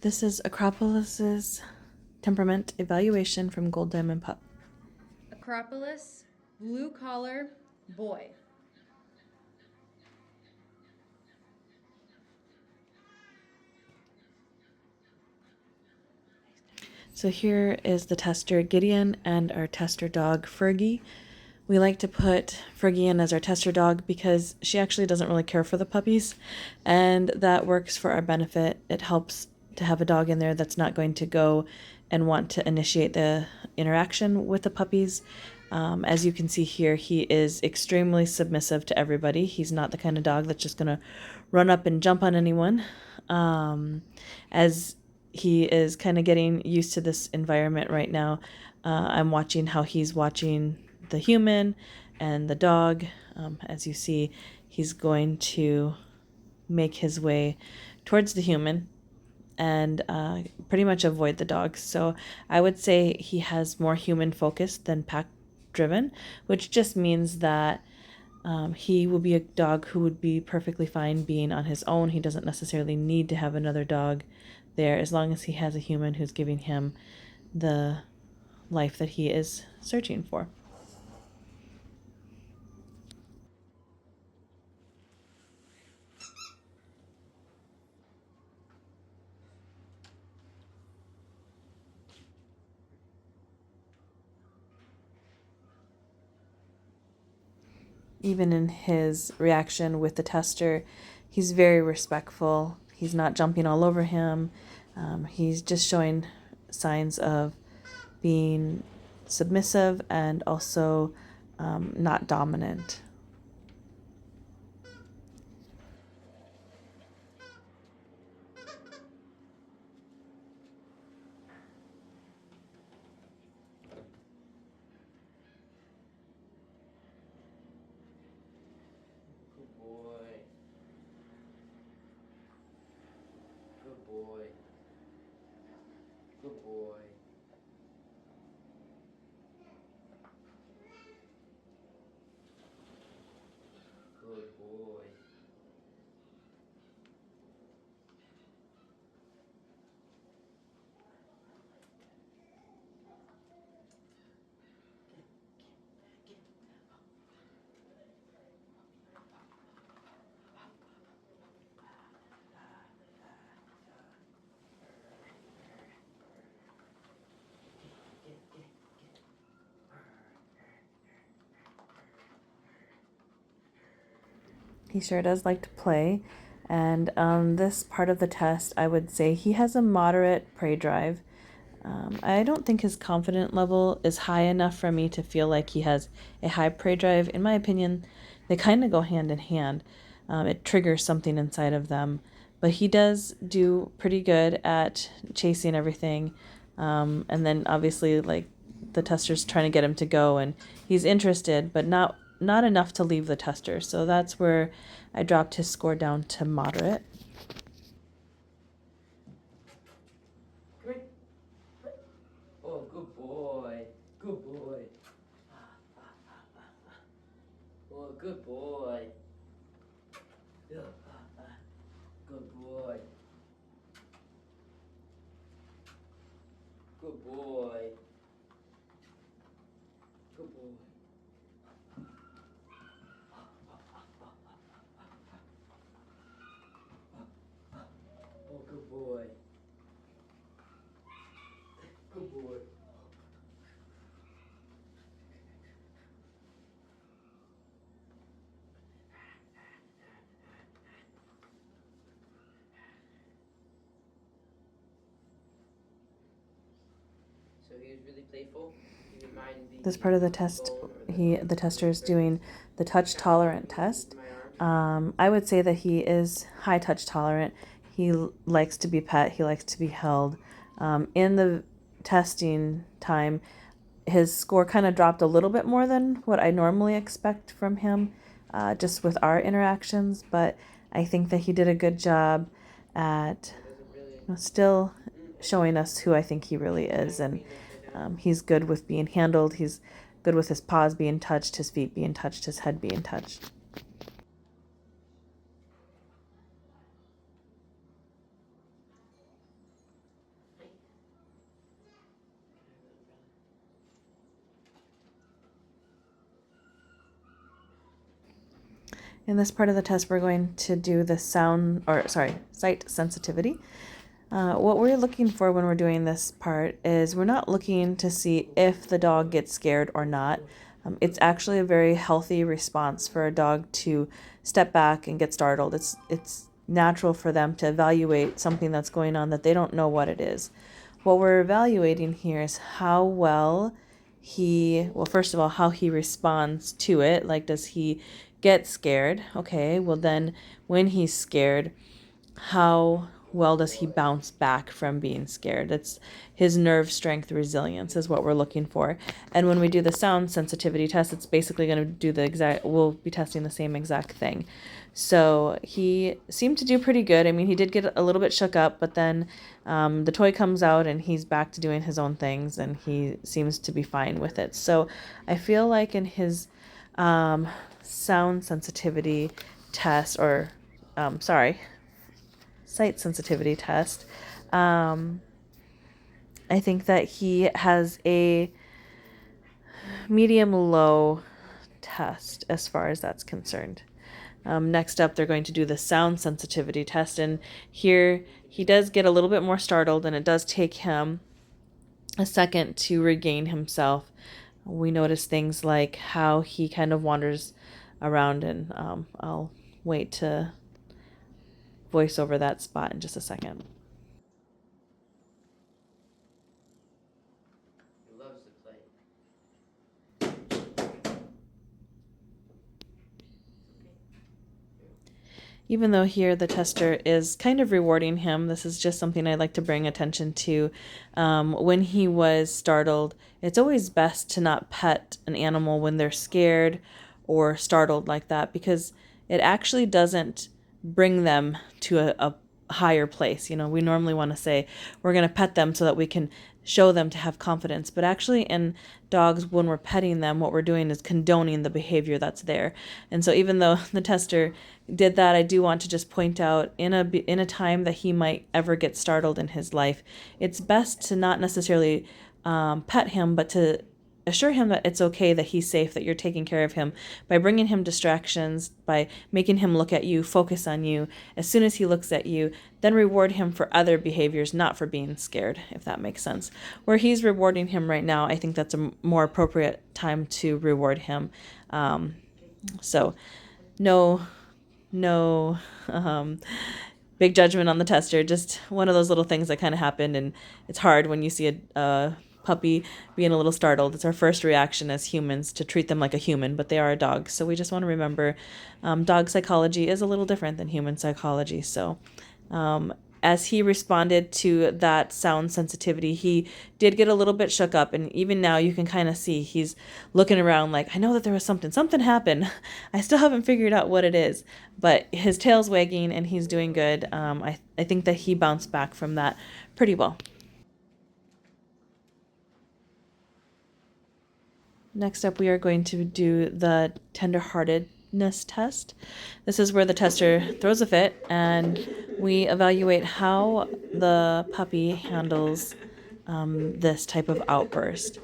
This is Acropolis's Temperament Evaluation from Gold Diamond Pup. Acropolis, blue collar, boy. So here is the tester Gideon and our tester dog Fergie. We like to put Fergie in as our tester dog because she actually doesn't really care for the puppies, and that works for our benefit. It helps to have a dog in there that's not going to go and want to initiate the interaction with the puppies. As you can see here, he is extremely submissive to everybody. He's not the kind of dog that's just going to run up and jump on anyone. As he is kind of getting used to this environment right now, I'm watching how he's watching the human and the dog. As you see, he's going to make his way towards the human and pretty much avoid the dog. So I would say he has more human focus than pack driven, which just means that he will be a dog who would be perfectly fine being on his own. He doesn't necessarily need to have another dog there as long as he has a human who's giving him the life that he is searching for. Even in his reaction with the tester, he's very respectful. He's not jumping all over him. He's just showing signs of being submissive and also not dominant. Good boy. Good boy. Good boy. Good boy. He sure does like to play. And on this part of the test, I would say he has a moderate prey drive. I don't think his confidence level is high enough for me to feel like he has a high prey drive. In my opinion, they kind of go hand in hand. It triggers something inside of them. But he does do pretty good at chasing everything. And then obviously, like, the tester's trying to get him to go, and he's interested, but not enough to leave the tester. So that's where I dropped his score down to moderate. Come here. Oh, good boy. Good boy. Oh, good boy. Good boy. Good boy. Good boy. Oh, good boy. Good boy. So he was really playful. He would mind being This part of the test, the tester is doing the touch tolerant test. I would say that he is high touch tolerant. He likes to be pet. He likes to be held. In the testing time, his score kind of dropped a little bit more than what I normally expect from him, just with our interactions. But I think that he did a good job at still showing us who I think he really is. And he's good with being handled. He's good with his paws being touched, his feet being touched, his head being touched. In this part of the test, we're going to do the sight sensitivity. What we're looking for when we're doing this part is we're not looking to see if the dog gets scared or not. It's actually a very healthy response for a dog to step back and get startled. It's natural for them to evaluate something that's going on that they don't know what it is. What we're evaluating here is how well first of all, how he responds to it. Like, does he get scared? Okay, well then when he's scared, how well does he bounce back from being scared? It's his nerve strength resilience is what we're looking for. And when we do the sound sensitivity test, it's basically going to do we'll be testing the same exact thing. So he seemed to do pretty good. I mean, he did get a little bit shook up, but then the toy comes out and he's back to doing his own things, and he seems to be fine with it. So I feel like in his sound sensitivity test, sight sensitivity test, I think that he has a medium-low test as far as that's concerned. Next up, they're going to do the sound sensitivity test, and here he does get a little bit more startled, and it does take him a second to regain himself. We notice things like how he kind of wanders around, and I'll wait to voice over that spot in just a second. He loves to play. Even though here the tester is kind of rewarding him, this is just something I'd like to bring attention to. When he was startled, it's always best to not pet an animal when they're scared or startled like that, because it actually doesn't bring them to a higher place. You know, we normally want to say we're going to pet them so that we can show them to have confidence. But actually in dogs, when we're petting them, what we're doing is condoning the behavior that's there. And so even though the tester did that, I do want to just point out in a time that he might ever get startled in his life, it's best to not necessarily pet him, but to assure him that it's okay, that he's safe, that you're taking care of him by bringing him distractions, by making him look at you, focus on you. As soon as he looks at you, then reward him for other behaviors, not for being scared, if that makes sense. Where he's rewarding him right now, I think that's a more appropriate time to reward him. So no big judgment on the tester, just one of those little things that kind of happened, and it's hard when you see a puppy being a little startled. It's our first reaction as humans to treat them like a human, but they are a dog. So we just want to remember dog psychology is a little different than human psychology. So as he responded to that sound sensitivity, he did get a little bit shook up. And even now you can kind of see he's looking around like, I know that there was something happened. I still haven't figured out what it is, but his tail's wagging and he's doing good. I think that he bounced back from that pretty well. Next up, we are going to do the tenderheartedness test. This is where the tester throws a fit and we evaluate how the puppy handles this type of outburst.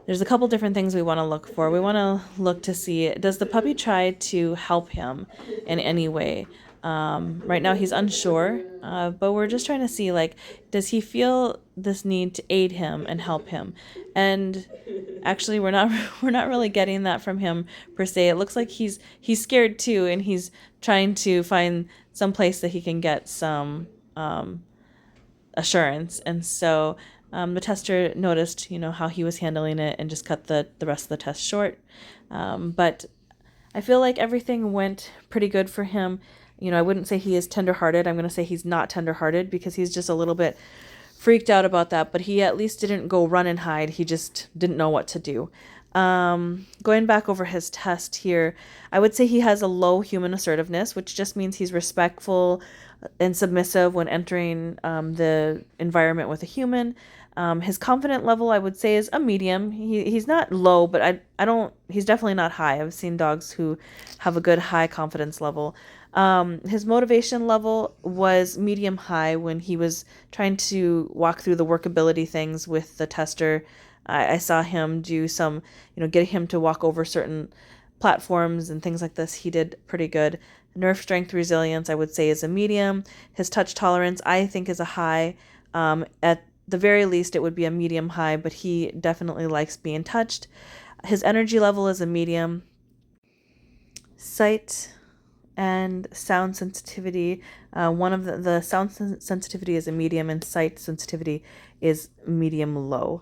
There's a couple different things we want to look for. We want to look to see, does the puppy try to help him in any way? Right now he's unsure, but we're just trying to see, like, does he feel this need to aid him and help him? And actually we're not really getting that from him per se. It looks like he's scared too, and he's trying to find some place that he can get some assurance. And so the tester noticed, how he was handling it and just cut the rest of the test short. But I feel like everything went pretty good for him. I wouldn't say he is tenderhearted. I'm going to say he's not tenderhearted because he's just a little bit freaked out about that, but he at least didn't go run and hide. He just didn't know what to do. Going back over his test here, I would say he has a low human assertiveness, which just means he's respectful and submissive when entering the environment with a human. His confident level, I would say, is a medium. He's not low, but he's definitely not high. I've seen dogs who have a good high confidence level. His motivation level was medium high when he was trying to walk through the workability things with the tester. I saw him do some, getting him to walk over certain platforms and things like this, he did pretty good. Nerve strength resilience, I would say, is a medium. His touch tolerance, I think, is a high. At the very least, it would be a medium high, but he definitely likes being touched. His energy level is a medium. Sight and sound sensitivity. One of the sound sensitivity is a medium, and sight sensitivity is medium low.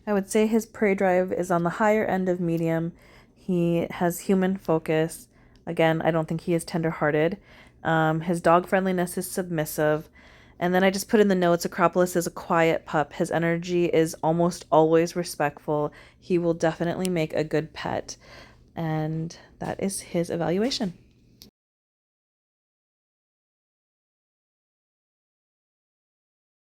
I would say his prey drive is on the higher end of medium. He has human focus. Again, I don't think he is tender-hearted. His dog friendliness is submissive. And then I just put in the notes, Acropolis is a quiet pup. His energy is almost always respectful. He will definitely make a good pet. And that is his evaluation.